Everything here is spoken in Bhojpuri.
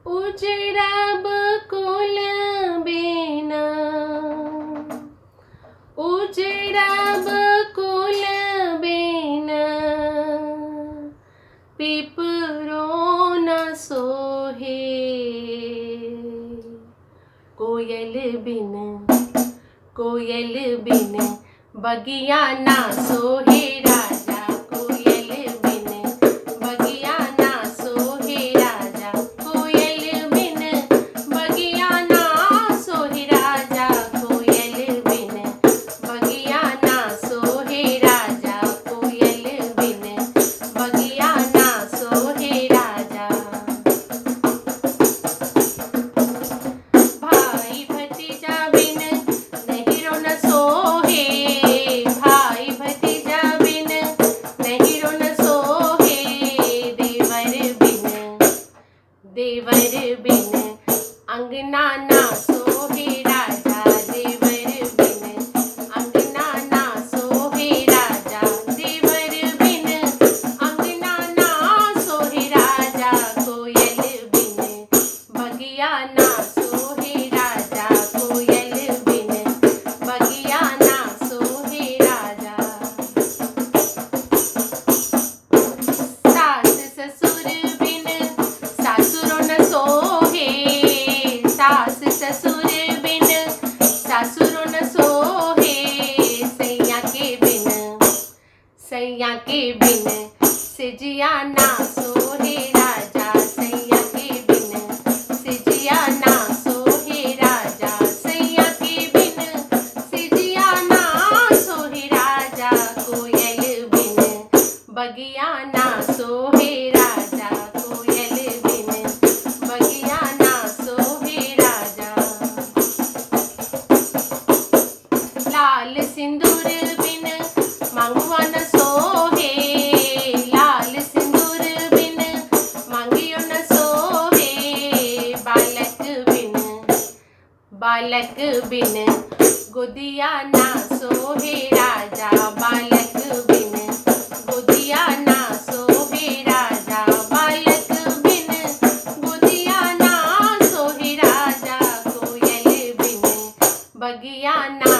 उजड़ा बकुल बिना, उजड़ा बकुल बिना, पिपरो न सोहे। कोयल बिन, कोयल बिन, बगिया ना सोहे राजा। कोयल बिन, बगिया ना सोहे राजा। कोयल बिन, बगिया ना सोहे राजा। कोयल बिन, बगिया ना सोहे राजा। कोयल बिन, बगिया ना सोहे राजा। भाई भतीजा बिन नहिरो न सोहे। भाई भतीजा बिन नहिरो न सोहे। देवर बिन, देवर बिन, अंगना ना सोहे राजा। देवर बिन, अंगना ना सोहे राजा। देवर बिन, अंगना ना सोहे राजा। कोयल बिन, बगिया ना सोहे राजा। कोयल बिन, बगिया ना सोहे राजा। सास ससुर बिन सासुरो न सोहे। सास ससुर बिन सासुरो न सोहे। सैया के बिन, सैया के बिन, सिजिया ना सोहे राजा। सैया के बिन, सिजिया ना सोहे राजा। सैया के बिन, सिजिया ना सोहे राजा। कोयल बिन, बगिया ना सोहे राजा। कोयल बिन, बगिया ना सोहे राजा। लाल सिंदूर बिन मांगवा न सोहे। लाल सिंदूर बिन मांगियो न सोहे। बालक बिन, बालक बिन, गोदिया ना सोहे राजा। बालक बिन, गोदिया ना सोहे राजा। बालक बिन, गोदिया ना सोहे राजा। कोयल बिन, बगिया ना